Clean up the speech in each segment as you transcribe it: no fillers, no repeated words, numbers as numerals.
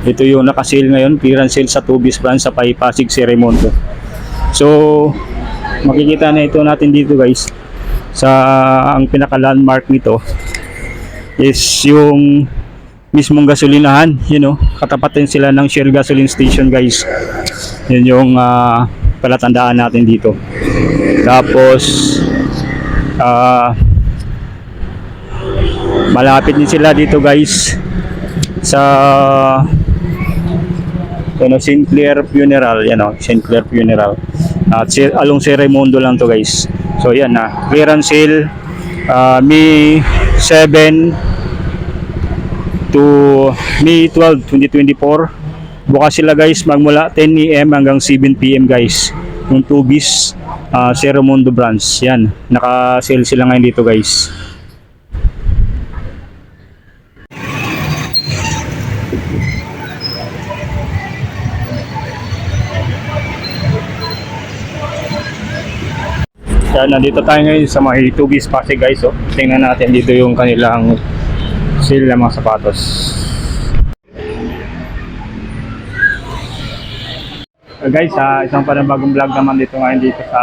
Ito yung naka-sale ngayon, clearance sale sa Tubis branch sa Pasig Ceremondo. So, makikita na ito natin dito guys. Sa ang pinaka-landmark nito is yung mismong gasolinahan, katapat din sila ng Shell gasoline station guys. Yun yung palatandaan natin dito. Tapos malapit din sila dito guys sa Sinclair Funeral, Sinclair Funeral. At along Ceremondo lang to guys. So yan na, clearance sale May 7 to May 12, 2024. Bukas sila guys magmula 10 AM hanggang 7 PM guys. Yung Tubis Ceremondo branch. Yan, naka-sale sila ngayon dito guys. Yan, nandito tayo ngayon sa may Tubis Pasig guys. Tingnan natin dito yung kanilang sale ng mga sapatos. Guys, isang panibagong vlog naman dito ngayon dito sa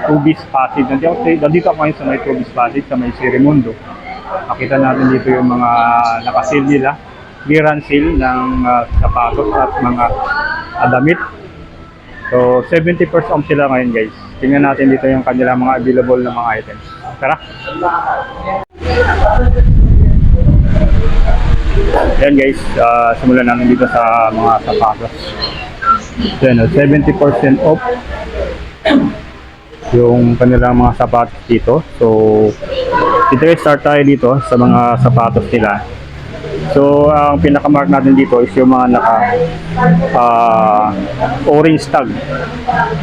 Tubis Pasig. Nandito ako ngayon sa may Tubis Pasig, sa may Ceremondo. Makita natin dito yung mga naka-sale nila. Clearance sale ng sapatos at mga damit. So 70% off sila ngayon guys. Tingnan natin dito yung kanilang mga available na mga items. Tara! Yan guys, simulan natin dito sa mga sapatos. Yan, 70% off yung kanilang mga sapatos dito. So dito guys, start tayo dito sa mga sapatos nila. So ang pinaka-mark natin dito is yung mga naka orange tag.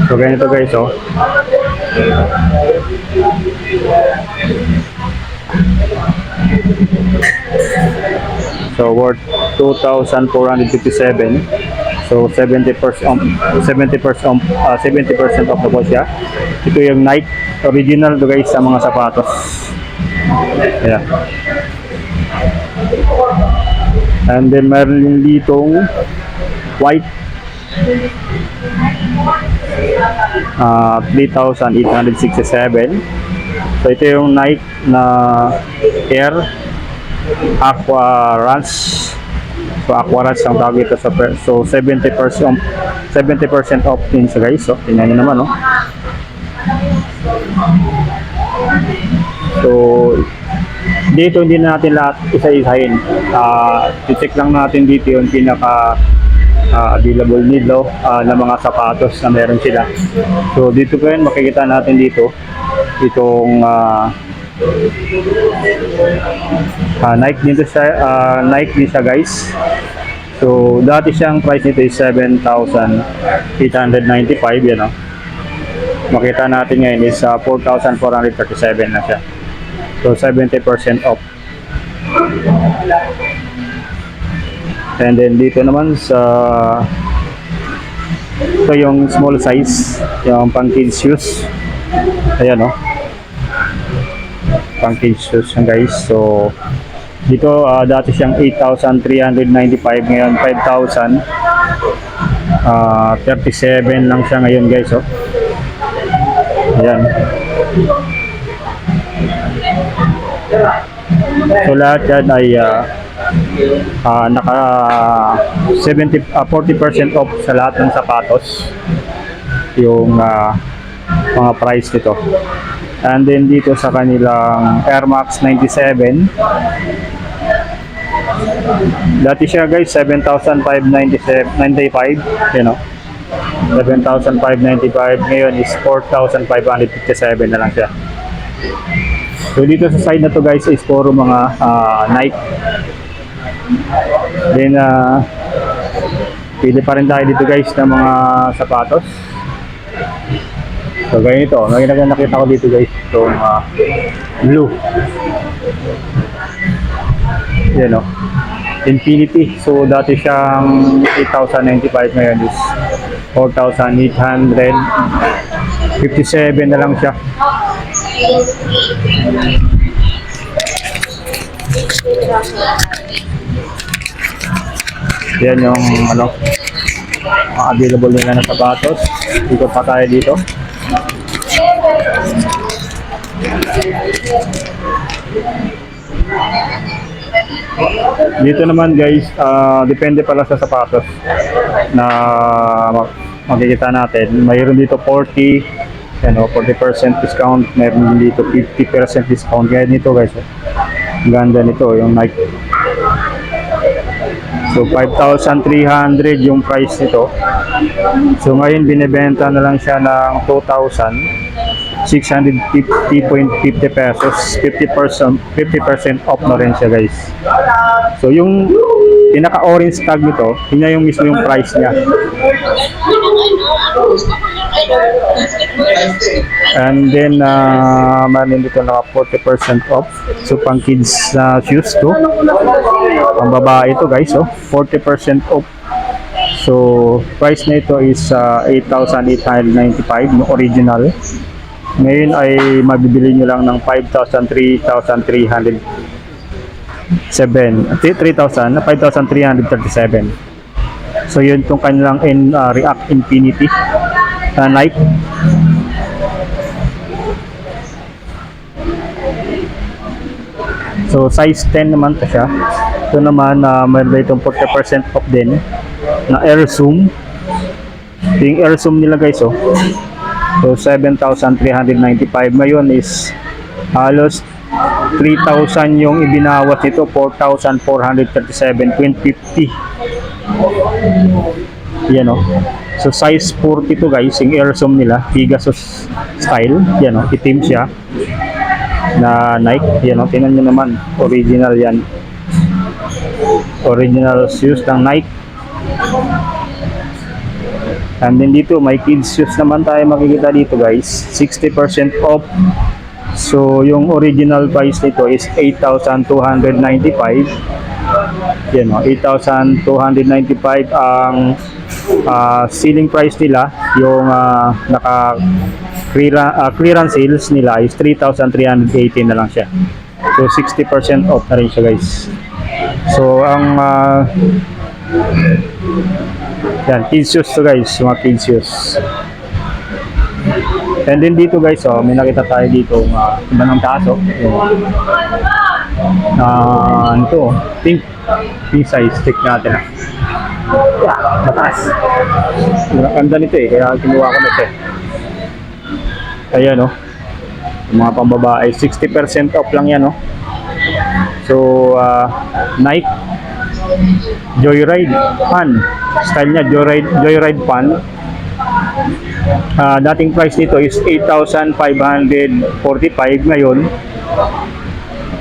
So ganito guys, so worth 2,457. So 70% off na po siya. Ito yung Nike original to guys sa mga sapatos. Yeah. And then meron yung ditong white 3,867. So ito yung Nike na Air Aqua Runs. So Aqua Runs ang tawag ito sa so 70% off din sa guys. So tingnan niyo naman So dito hindi na natin lahat isa-isahin. I-check lang natin dito yung pinaka available nilo na mga sapatos na meron sila. So dito po yun, makikita natin dito itong Nike dito sa Nike din siya guys. So dati siyang price nito is 7,895 yan Makita natin ngayon is 4,437 na siya. So 70% off. And then dito naman sa ito yung small size, yung pang kids shoes. Ayan pang kids shoes yan guys. So dito dati siyang 8,395, ngayon 5,037 lang siya ngayon guys. Ayan. So lahat yan ay naka 40% off sa lahat ng sapatos yung mga price nito. And then dito sa kanilang Air Max 97, dati siya guys 7,595, 7,595, ngayon is 4,557 na lang siya. So dito sa side na to guys is puro mga Nike. Then pili pa rin tayo dito guys ng mga sapatos. So ganito, nakita ko dito guys itong blue. Yan Infinity. So dati siyang 8,095, ngayon is 4,857 na lang siya. Yan yung ano, mga available nila na sapatos. Ikot pa tayo dito. Dito naman guys, depende pala sa sapatos na makikita natin. Mayroon dito 40, 40% discount. Mayroon dito 50% discount. Kaya dito guys, ganda nito yung Nike. So 5,300 yung price nito. So ngayon binebenta na lang siya ng 2,650.50 pesos. 50% off na rin siya guys. So yung pinaka-orange tag nito, yun yung mismo yung price niya. And then meron dito naka 40% off. So pang kids shoes to. Pang babae ito guys, 40% off. So price na ito is 8,895 yung original. Ngayon ay mabibili nyo lang ng 5,337. So yun tong kanilang React Infinity Nike. So size 10 naman to siya. Ito naman meron ba itong 40% off din na Air Zoom. Ito yung Air Zoom nila guys. So 7,395 ngayon is halos 3,000 yung ibinawas nito, 4,437.50. Yan So size 40 to guys, yung Air Zoom nila, Pegasus style. Yan itim siya na Nike. Yan tingnan nyo naman, original yan. Original shoes ng Nike. And then dito may kids shoes naman tayo makikita dito guys, 60% off. So yung original price nito is 8,295. Yan 8,295 ang selling price nila. Yung naka clearance sales nila is 3,318 na lang siya. So 60% off na rin siya guys. So ang yan, kids shoes to guys, mga kids shoes. And then dito guys, may nakita tayo dito iba ng taas ito, pink size, stick natin mataas. Ganda nito kaya kinuha ko na siya. Ayan yung mga pambabae, 60% off lang yan So Nike Joyride Fan, style niya Joyride Fan. Dating price nito is 8,545. Ngayon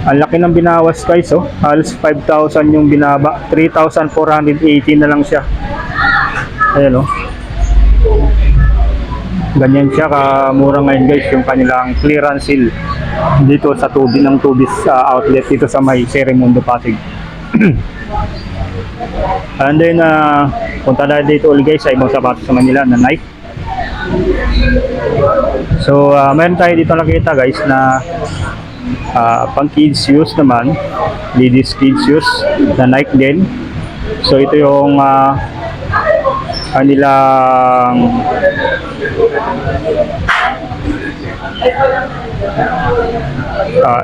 ang laki ng binawas guys halos 5,000 yung binaba, 3,480 na lang siya. Ayan ganyan siya kamura ngayon guys yung kanilang clearance sale dito sa Tubis outlet dito sa may Serimundo Pasig. And then punta na dito ulit guys sa ibang sapatos sa Manila na Nike. So meron tayo dito nakita guys na pang kids shoes naman, ladies kids shoes na Nike din. So ito yung kanilang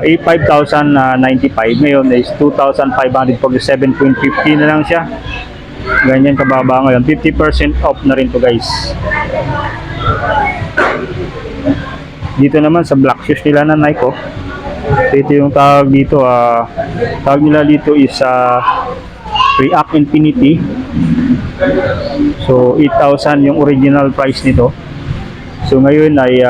A5,095 ngayon is 2,547.50 na lang siya. Ganyan kababa ngayon, 50% off na rin to guys. Dito naman sa black shoes nila na Nike ito yung tawag dito, tawag nila dito is React Infinity. So 8,000 yung original price nito. So ngayon ay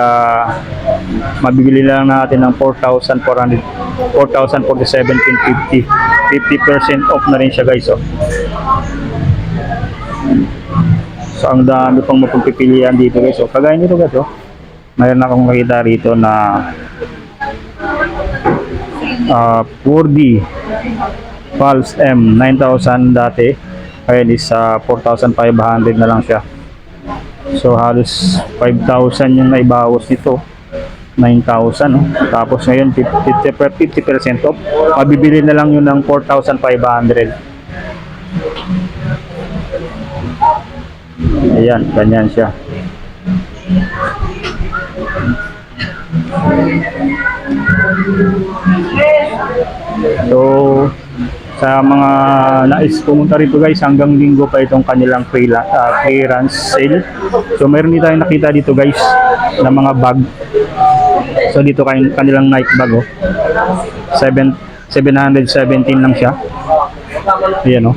mabibili lang natin ng 4,047.50. 50% off na rin siya guys So ang dami pang mapagpipilian dito guys kagaya nito guys mayroon akong makita rito na 4D Pulse M 9,000 dati, ngayon is 4,500 na lang siya. So halos 5,000 yung naibawas nito, 9,000 tapos ngayon 50% off, mabibili na lang yun ng 4,500. Ayan, ganyan siya. So, sa mga nais pumunta rito guys, hanggang linggo pa itong kanilang clearance sale. So, meron din tayong nakita dito guys na mga bag. So, dito kanilang night bag, oh. 717 lang siya. Ayan, oh.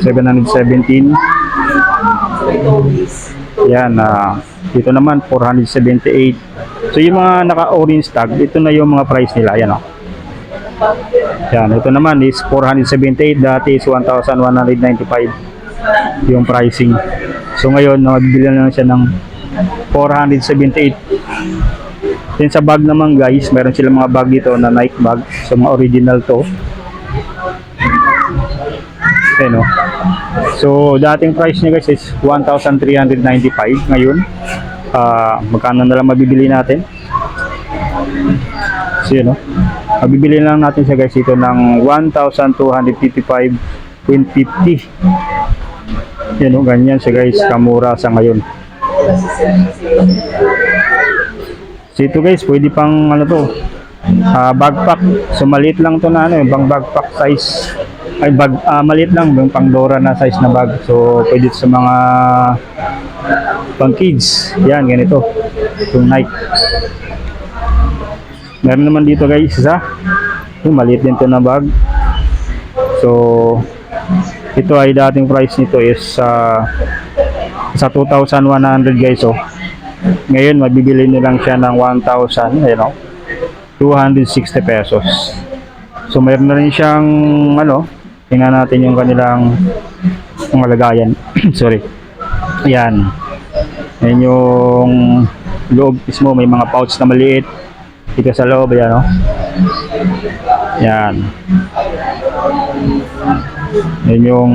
717. Yan, dito naman 478. So yung mga naka-orange tag, ito na yung mga price nila. Ayan, oh. Yan, ito naman is 478, dati is 1,195 yung pricing. So ngayon, nabibili na lang siya ng 478. Then sa bag naman guys, meron silang mga bag dito na Nike bag. So mga original to. Ayan, oh. So dating price niya guys is 1,395. Ngayon, magkano na lang mabibili natin? So yun, oh. Mabibili lang natin siya guys ito ng 1,255.50. Yan, oh, ganyan siya guys, kamura sa ngayon. So ito guys, pwede pang ano to, backpack. So maliit lang to na ano, bang backpack size. Ay maliit lang, yung pang Dora na size na bag. So pwede sa mga pang kids. Yan, ganito. Yung Nike. Meron naman dito guys isa. Maliit din to na bag. So ito ay dating price nito is sa 2,100 guys, oh. Ngayon mabibili nilang siya ng 1,000, you know, 260 pesos. So mayroon na rin siyang ano, tingnan natin yung kanilang lagayan. Sorry. Ayan. Ayan yung loob mismo, may mga pouch na maliit dito sa loob, ayan, oh. Ayan. Ayan yung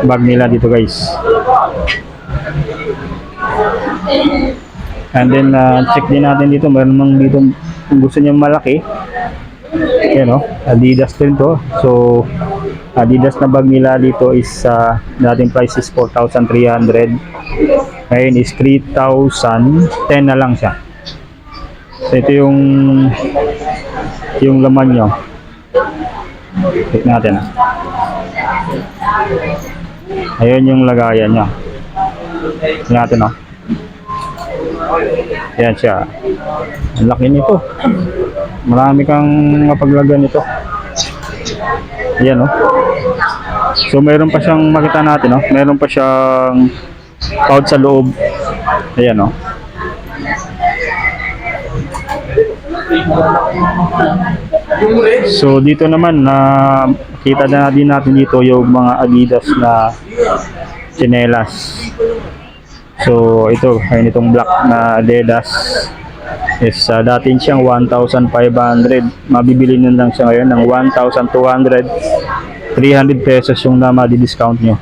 bag nila dito guys. And then check din natin dito, meron namang dito kung gusto niyo malaki. Ayan, oh, Adidas din to. So Adidas na bag nila dito is dating price is 4,300. Ngayon is 3,010 na lang siya. So ito yung laman nyo. Check natin. Ayun yung lagayan niya. Check natin, oh. Ayan siya. Ang laki nito. Marami kang mapaglagyan nito. Ayan, oh. So mayroon pa siyang makita natin, oh. Mayroon pa siyang pouch sa loob. Ayan, oh. So dito naman kita na din natin dito yung mga Adidas na tsinelas. So ito, ayun, itong black na Adidas is dating siyang 1,500. Mabibili nyo lang siya ngayon ng 1,200. 300 pesos yung na madi-discount nyo.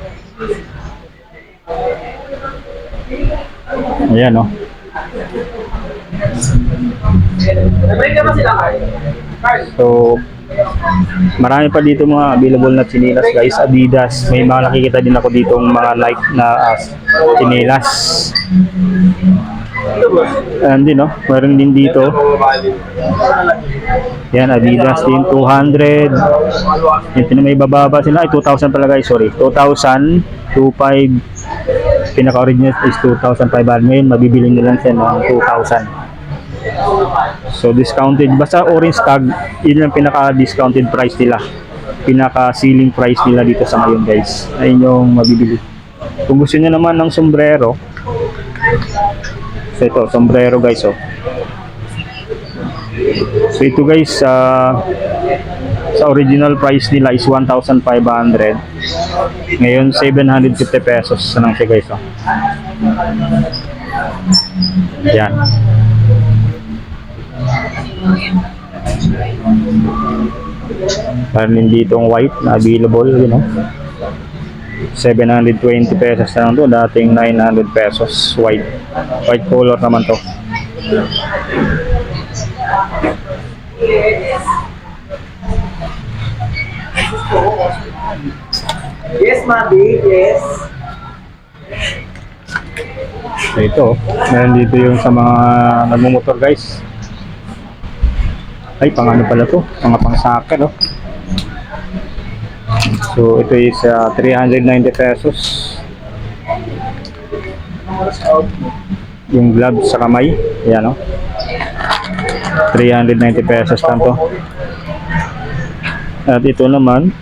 Ayan, oh. So marami pa dito mga available na tsinelas guys, Adidas. May mga nakikita din ako dito mga Nike na tsinelas. And din, no, meron din dito. Yan, Adidas din 200. Ito na may bababa sila ay 2,000 pala guys, sorry. 2,000, 2,500. Pinaka-original is 2,500. Ngayon mabibili nilang siya ng 2,000. So discounted, basta orange tag, yun ang pinaka-discounted price nila. Pinaka-ceiling price nila dito sa ngayon guys. Ayun yung mabibili. Kung gusto niyo naman ng sombrero, so ito, sombrero guys, oh. So ito guys, sa original price nila is 1,500. Ngayon 750 pesos na lang siya guys, oh. Yan. Meron dito ang white na available, you know. 720 pesos na lang to, dating 900 pesos. White color naman to. Yes, Mabi, yes. So ito, meron dito yung sa mga nagmumotor guys. Ay, pang ano pala to? Mga pang soccer, oh. So ito is 390 pesos. Yung gloves sa kamay, yan, oh. 390 pesos lang to. At ito naman,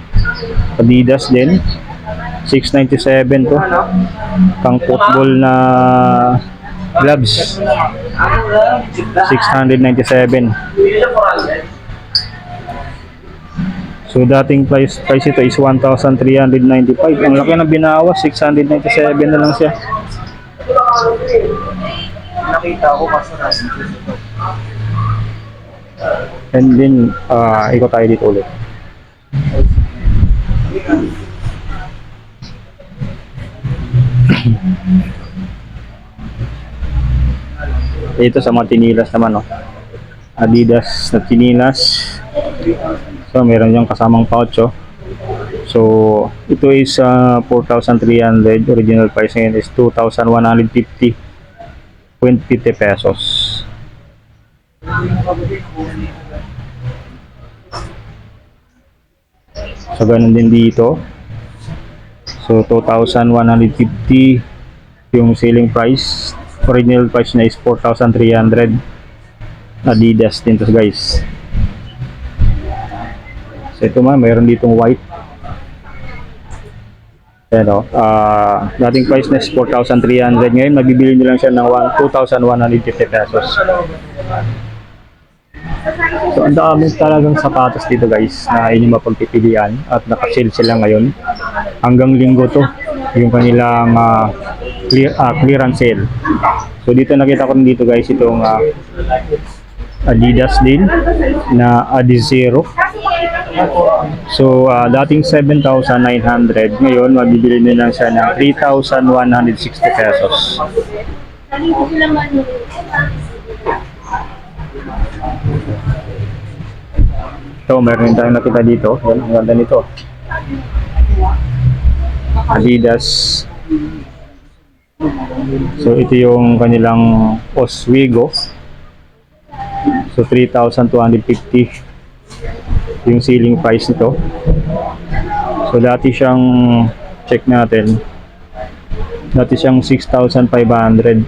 Adidas din, 697 to. Pang football na gloves, 697. So dating price ito is 1,395. Ang laki na binawas, 697 na lang siya. Nakita ko kaso nasa dito. And then ikot tayo dito ulit. Ito sa mga tinilas naman, oh. Adidas na tinilas. So meron yung kasamang pouch, oh. So ito is 4,300. Original price ngayon is 2,150.50 pesos. So ganun din dito. So 2,150 yung selling price. Original price na is 4,300. Adidas din to guys. So ito man, mayroon ditong white. Ayan, o. Dating price na is 4,300. Ngayon mabibili nyo lang siya ng 2,150 pesos. So ang dami talagang sapatos dito guys na inyong mapagpipilian at naka-sale sila ngayon. Hanggang linggo to yung kanilang clearance sale. So dito nakita ko rin dito guys itong Adidas din na Adizero. So dating 7,900, ngayon mabibili nyo lang siya ng 3,160 pesos. So meron tayong nakita dito. Yan, ang ganda nito. Adidas. So ito yung kanilang Oswego. So 3,250 yung ceiling price nito. So dati siyang, check natin, dati siyang 6,500.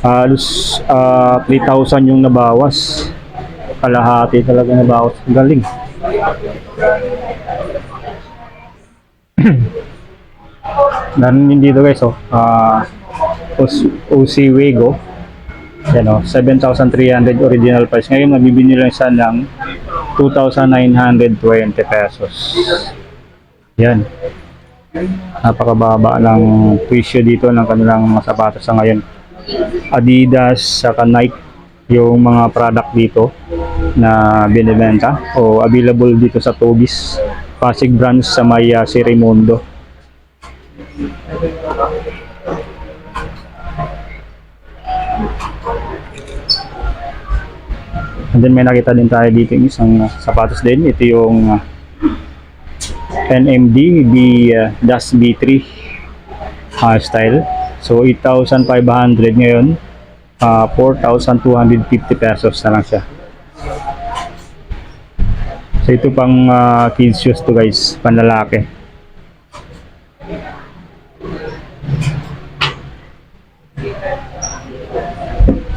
Halos 3,000 yung nabawas. Kalahati talaga nabawas. Galing. Meron din dito guys, oh. Oswego. Yan, oh, 7,300 original price. Ngayon mabibili lang siya ng 2,920 pesos. Yan. Napakababa ng presyo dito ng kanilang mga sapatos sa ngayon. Adidas saka Nike yung mga product dito na binibenta o available dito sa Tobis Pasig branch sa may Sirimundo. And then may nakita din tayo dito yung isang sapatos din. Ito yung NMD B-B3 style. So 8,500 ngayon. 4,250 pesos na lang siya. So ito pang kids shoes to guys, panlalaki.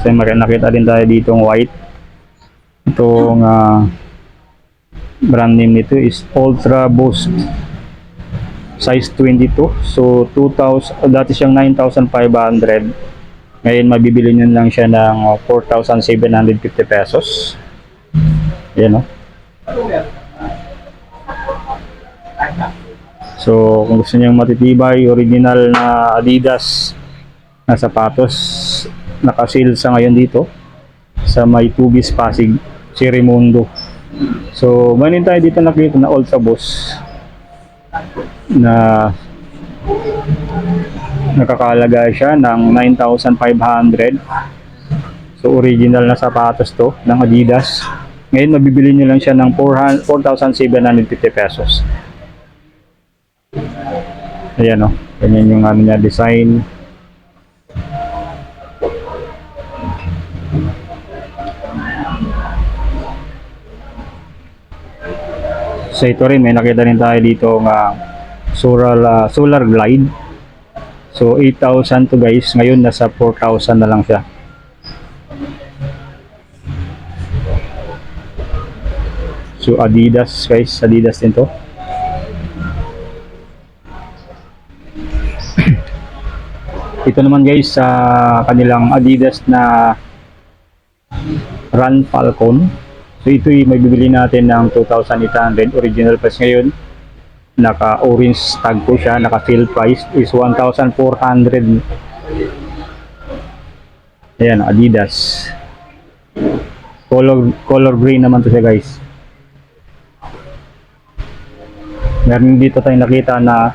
So nakita din tayo dito ng white. Itong brand name nito is Ultra Boost, size 22. So 2,000, dati siyang 9,500. Ngayon mabibili nyo lang siya ng 4,750 pesos. Yan, no? So kung gusto niyo matitibay, original na Adidas na sapatos, naka-sale sa ngayon dito sa may Tubis Pasig Sirimundo. So manin tayo dito nakita na Ultra Boost na nakakalaga siya ng 9,500. So original na sapatos to ng Adidas. Ngayon mabibili nyo lang siya ng 4,750 pesos. Ayan, o. Ganyan yung ano niya, design. So ito rin, may nakita rin tayo dito nga Solar Glide. So 8,000 to guys, ngayon nasa 4,000 na lang siya. So Adidas guys, Adidas din to. Ito naman guys sa kanilang Adidas na Run Falcon. So ito yung may bibili natin ng 2,800 original price ngayon. Naka orange tag po siya, naka sale price is 1,400. Ayan, Adidas. Color green naman to siya guys. Meron dito tayong nakita na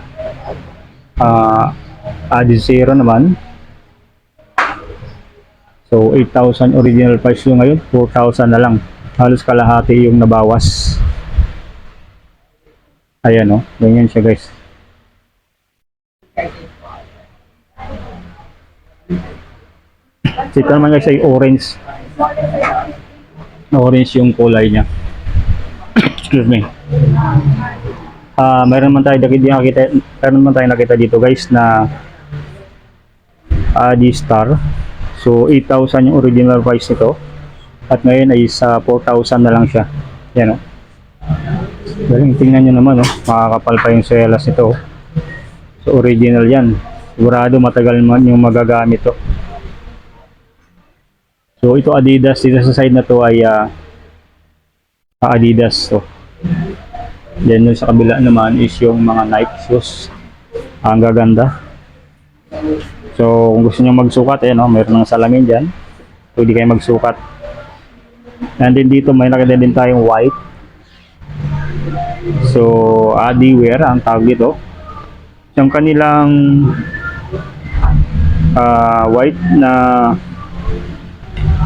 Adizero naman. So 8,000 original price yung ngayon, 4,000 na lang. Halos kalahati yung nabawas. Ayan o, ganyan siya guys. Ito naman guys ay orange. Orange yung kulay niya. Excuse me. Meron naman tayo nakita dito guys na Adistar. So 8,000 yung original price nito. At ngayon ay sa 4,000 na lang siya. Yan o. Galing, tingnan nyo naman, makakapal pa yung selas nito. So original yan. Sigurado matagal man yung magagamit to. So ito Adidas, dito sa side na to ay Adidas to. Then sa kabila naman is yung mga Nike shoes. Ang gaganda. So kung gusto nyo magsukat, mayroon ng salamin dyan. Pwede kayo magsukat. And then dito may nakita din tayong white. So Adiwear ang tawag dito. Yung kanilang white na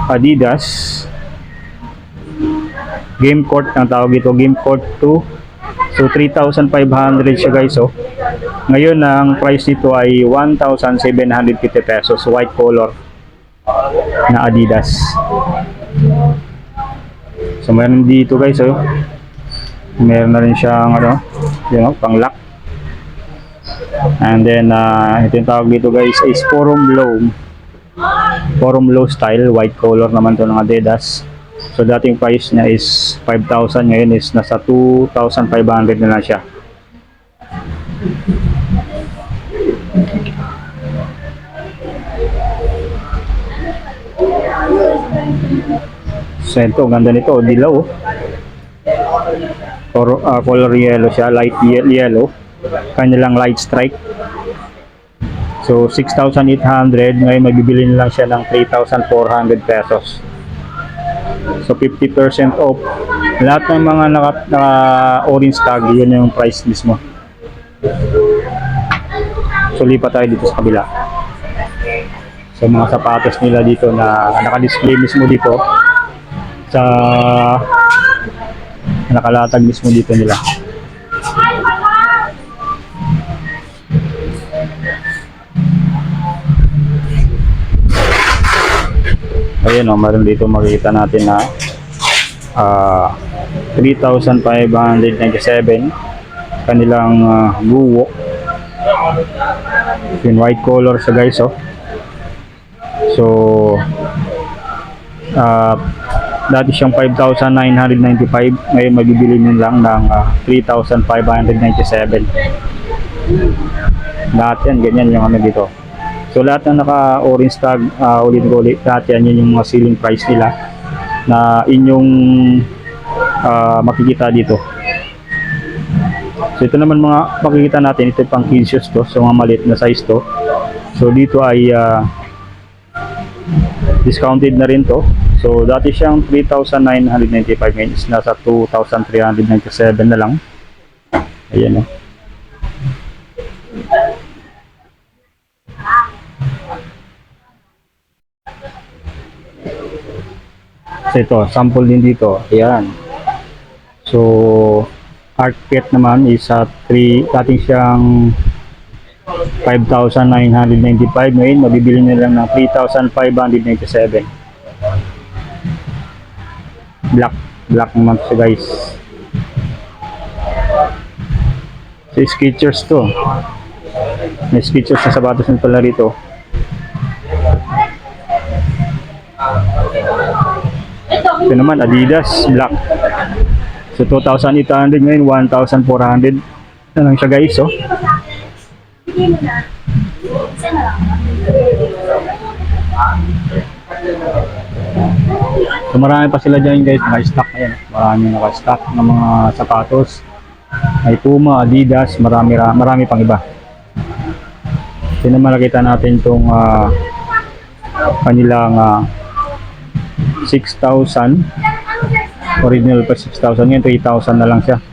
Adidas Game Court ang tawag dito, Game Court 2. So 3,500 siya guys. Ngayon ang price nito ay 1,750 pesos, white color na Adidas. So meron dito guys, meron na rin siyang pang lock. And then ito yung tawag dito guys is Forum Low style, white color naman to ng Adidas. So dating price niya is 5,000, ngayon is nasa 2,500 na lang siya. So ito, ganda nito, dilaw. Color yellow siya, light yellow. Kanilang light strike. So 6,800, ngayon magbibili na lang siya ng 3,400 pesos. So 50% off. Lahat ng mga naka orange tag, yun yung price mismo. So lipat tayo dito sa kabila. So mga sapatos nila dito na naka-display mismo dito sa nakalatag mismo dito nila. Ayan meron dito makikita natin na 3,597 kanilang guwo. Yung white color sa guys. So dati siyang 5,995, ngayon mabibili nyo lang ng 3,597. Lahat yan, ganyan yung dito. So lahat ng naka-orange tag, ulit-ulit, lahat yan, yun yung mga selling price nila na inyong makikita dito. So ito naman mga makikita natin, ito pang kids shoes to, so mga maliit na size to. So dito ay discounted na rin to. So dati siyang 3,995, ngayon is nasa 2,397 na lang. Ayan So ito, sample din dito. Ayan. So Art Pet naman is dating siyang 5,995, ngayon mabibili na lang ng 3,597. Black naman siya guys. So, Skechers to. May Skechers na sapatos na pala rito. Ito naman, Adidas, black. So, 2,800 ngayon, 1,400 na lang siya guys, oh. So, marami pa sila dyan guys, naka-stock. Ayan, marami naka-stock ng mga sapatos. May Puma, Adidas, marami pang iba. Ito naman nakita natin itong kanilang 6,000. Original pa 6,000, ngayon 3,000 na lang siya.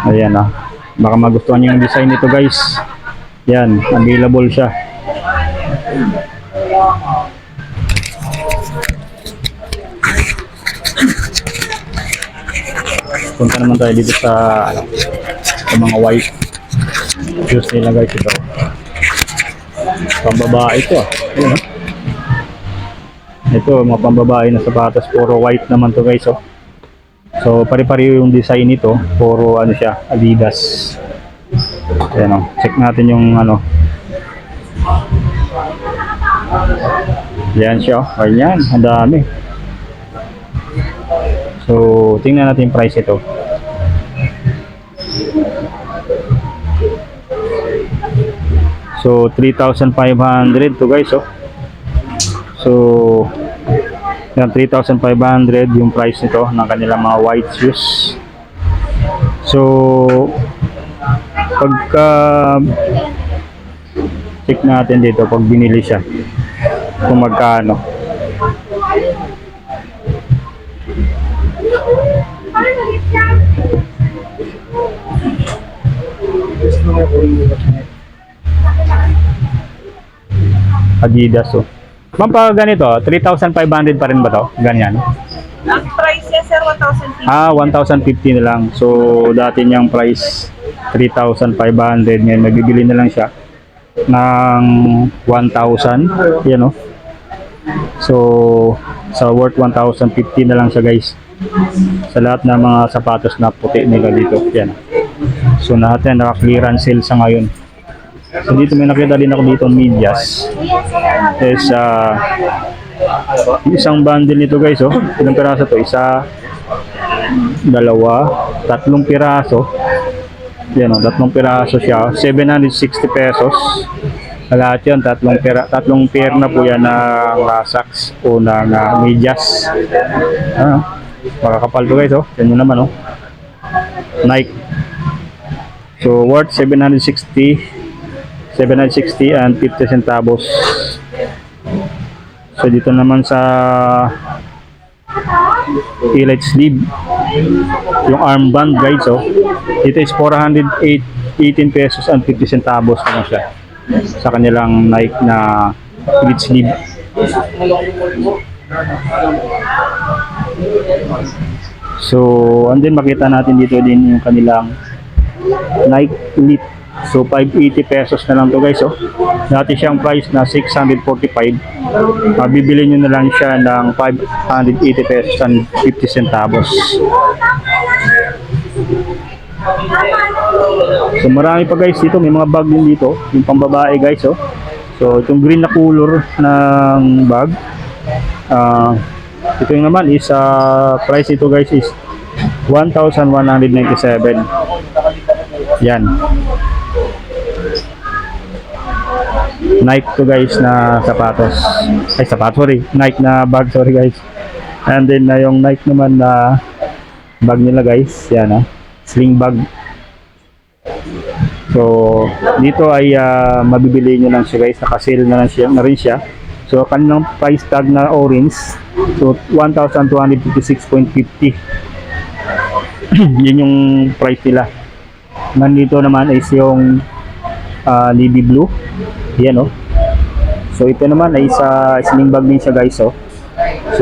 Ayan baka magustuhan niyo yung design nito guys. Yan, available siya. Punta naman tayo dito sa mga white shoes nila guys. Ito pambabae ito Ayan, ito mga pambabae na sapatos, puro white naman to guys. So pare-pareho yung design nito, puro ano siya, Adidas. Ayan, check natin yung yan siya. Ayan, ang dami. So, tingnan natin yung price ito. So, 3,500 to guys, So, yan, 3,500 yung price nito ng kanilang mga white shoes. So, pagka check natin dito pag binili siya kung magkano. Adidas Ma'am, pag ganito, 3,500 pa rin ba to? Ganyan. Ang price niya sir, 1,050. 1,050 na lang. So, dati niyang price 3,500. Ngayon, nabibili na lang siya ng 1,000. Yan So, sa worth 1,050 na lang siya guys. Sa lahat ng mga sapatos na puti nila dito. Yan. So, natin naka-clearance sale sa ngayon. So, dito may nakita din ako dito medyas. Is isang bundle nito guys, ilang piraso to? Isa, dalawa, tatlong piraso. Yan, tatlong piraso siya, 760 pesos. Lahat yan, tatlong pair na po yan ng socks o ng medyas. Makakapal to guys, yan nyo naman, Nike. So worth 760 and 50 centavos. So dito naman sa elite sleeve, yung armband guys, dito is 418 pesos and 50 centavos naman siya sa kanilang Nike na elite sleeve. So and then makita natin dito din yung kanilang Nike Elite. So 580 pesos na lang to guys, Dati siyang price na 645. Bibili nyo na lang siya ng 580 pesos and 50 centavos. So marami pa guys dito, may mga bag din dito, yung pambabae guys, So itong green na color ng bag. Ito yung naman is price ito guys is 1,197. Yan. Nike to guys na sapatos. Nike na bag, sorry guys. And then yung Nike naman na bag nila guys, yan sling bag. So dito ay mabibili nyo lang siya guys, naka-sale na rin siya. So kanilang price tag na orange, so 1,256.50. Yun yung price nila. Nandito naman is yung navy blue. Yan So ito naman ay sa sling bag din siya guys, So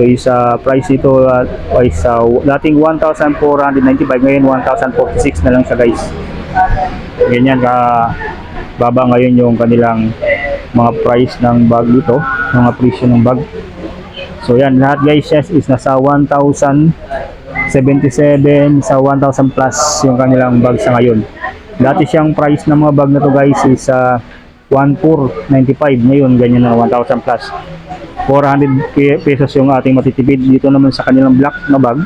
isa price ito ay sa dating 1,495, ngayon 1,046 na lang siya guys. Ganyan ka baba ngayon yung kanilang mga price ng bag dito, mga presyo ng bag. So yan, lahat guys is nasa 1,000 77 sa 1,000 plus yung kanilang bag sa ngayon. Dati siyang price ng mga bag na to guys is 1,495. Ngayon ganyan na 1,000 plus. 400 pesos yung ating matitipid. Dito naman sa kanilang black na bag.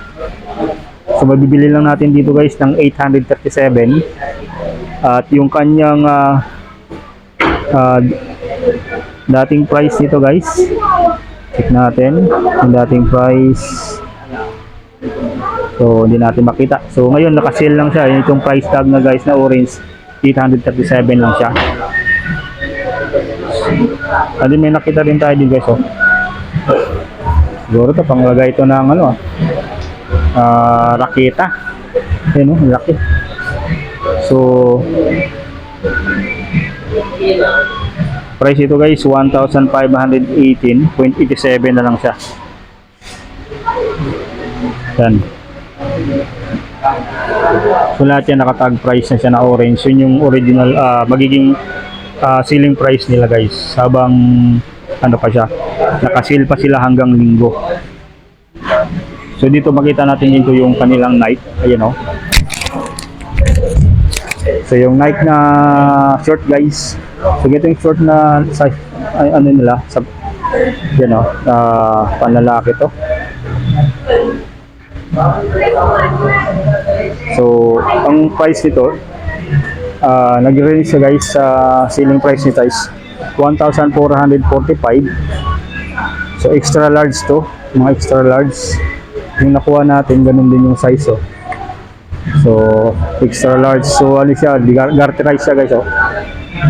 So mabibili lang natin dito guys ng 837. At yung kanyang dating price nito guys, check natin yung dating price. So hindi natin makita. So ngayon naka-sale lang siya. Itong price tag na guys na orange, 837 lang siya. Adi may nakita din tayo din guys, oh. Siguro to panglagay ito ng ano, raketa. Ayun, oh, laki. So price ito guys 1,518.87 na lang siya. Yan. So lahat yan nakatag price na siya na orange. Yun yung original magiging selling price nila guys. Habang ano pa siya, nakasil pa sila hanggang linggo. So dito makita natin dito yung kanilang Nike. Ayan, oh. So yung Nike na short guys. So ito yung short na size, ano nila sa yan, oh, panlalaki to. So ang price nito nag-range siya guys sa selling price nito is 1,445. So extra large to, mga extra large yung nakuha natin, ganun din yung size, oh. So extra large, so ano siya, garterize siya guys, oh.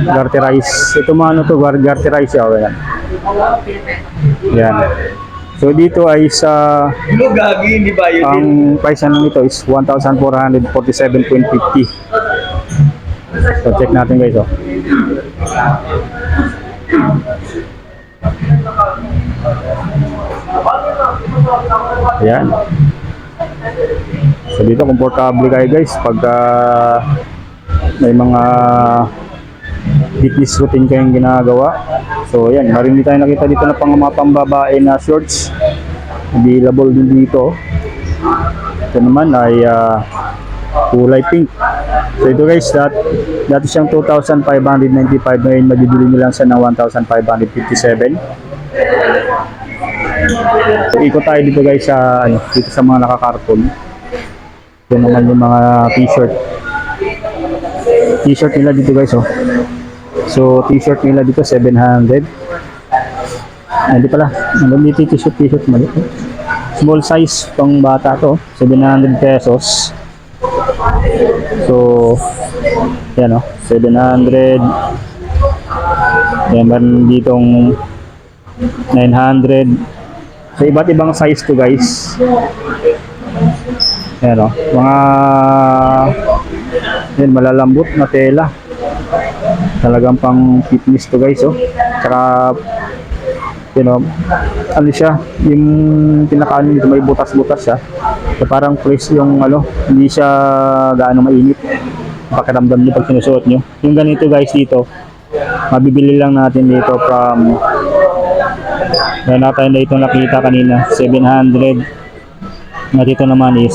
Garterize, ito mga ano to, garterize siya, oh, yan. Yan. So dito ay sa ang price lang nito is 1,447.50. So check natin guys, oh. Ayan. So dito komportable kayo guys pagka may mga fitness routine kayong ginagawa. So ayan, marami tayo nakita dito na mga pambabae na shorts. Available din dito. Ito naman ay kulay pink. So ito guys, dati siyang 2,595, ngayon mabibili nyo lang sa ng 1,557. So ikot tayo dito guys sa dito sa mga nakakarton. Ito naman yung mga t-shirt nila dito guys, oh. So t-shirt nila dito 700. Hindi pala, dito t-shirt mali. Small size pang bata to, 700 pesos. So yan, oh, 700. Yan, meron ditong 900. So iba't ibang size to guys. Yan, oh, mga yan, malalambot na tela. Talagang pang fitness to guys, oh. Tsaka you know, ano siya, yung pinakaano nito may butas-butas siya. So parang fresh yung ano, hindi siya gaano mainit. Pakiramdam niyo pag sinusuot niyo. Yung ganito guys dito, mabibili lang natin dito from natin na ito nakita kanina, 700. Na dito naman is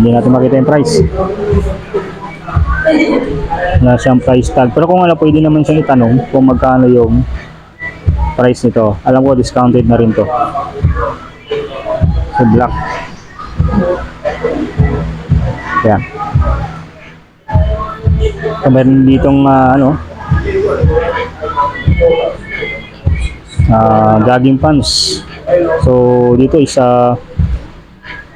hindi natin makita yung price. Wala siyang price tag. Pero kung pwede naman siyang itanong kung magkano yung price nito. Alam ko discounted na rin to. So black. Yan. So meron ditong jogging pants. So dito is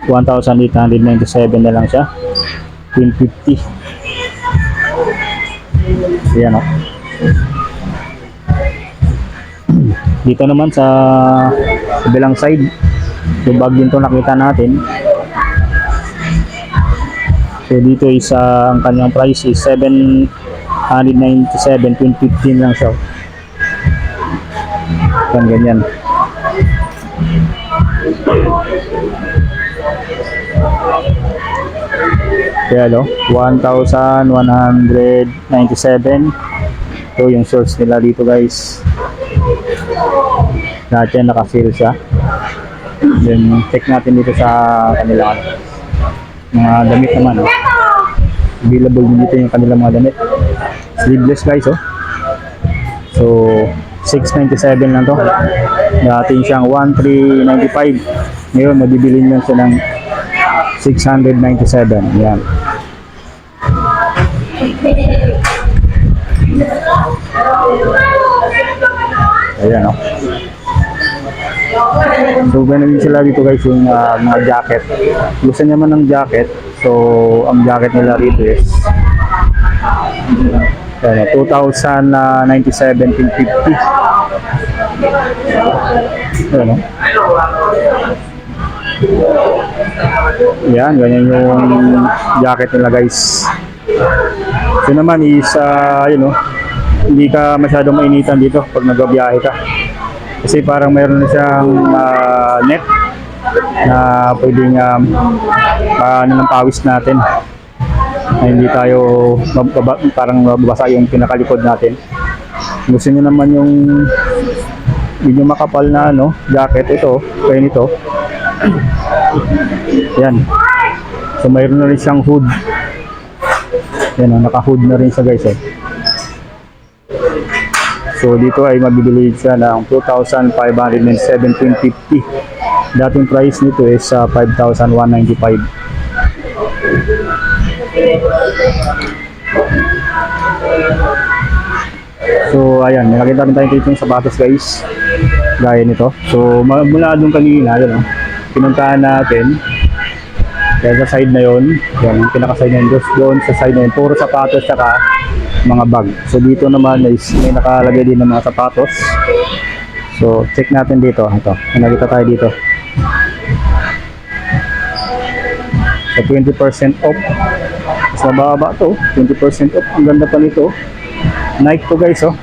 1,897 na lang siya. 1,250. Ayan, oh. Dito naman sa kabilang side, yung bag din to nakita natin. So dito is ang kanyang price is 797, 2015 lang siya. Yan, ganyan. Kaya 1,197. Ito yung source nila dito guys. Lahat yan naka-sale siya. Then check natin dito sa kanila mga damit naman. Oh. Available din dito yung kanilang mga damit. Sleeveless guys oh. So 697 lang to. Dati siyang 1395. Ngayon mabibili niyo siya ng 697. Yan. Ayan oh. So ganun din sila dito guys yung mga jacket. Gusto naman ng jacket. So ang jacket nila dito is 2,097.50. Ayan oh. Yan, ganyan yung jacket nila guys. So naman is you know, hindi ka masyadong mainitan dito pag nagbabiyahe ka. Kasi parang mayroon na siyang net na pwedeng ano ng pawis natin. Na hindi tayo parang mababasa yung pinakalikod natin. Gusto niyo naman yung medyo makapal na ano, jacket ito, kaya nito. Yan. So mayroon na rin siyang hood. Yan, naka-hood na rin siya guys eh. So dito ay mabibili siya ng 2,507.50. Dating price nito is 5,195. So ayan, may nakita rin tayo dito yung sapatos guys. Gaya nito. So mula doon kanina, yun, pinuntahan natin. Kaya sa side na yun, yan, yung pinaka-side na yun, doon sa side na yun, puro sapatos saka mga bag. So dito naman is may nakalagay din ng mga sapatos. So check natin dito. Ito, may nakita tayo dito. So 20% off. Mas mababa to, 20% off. Ang ganda pa nito. Nike to guys oh.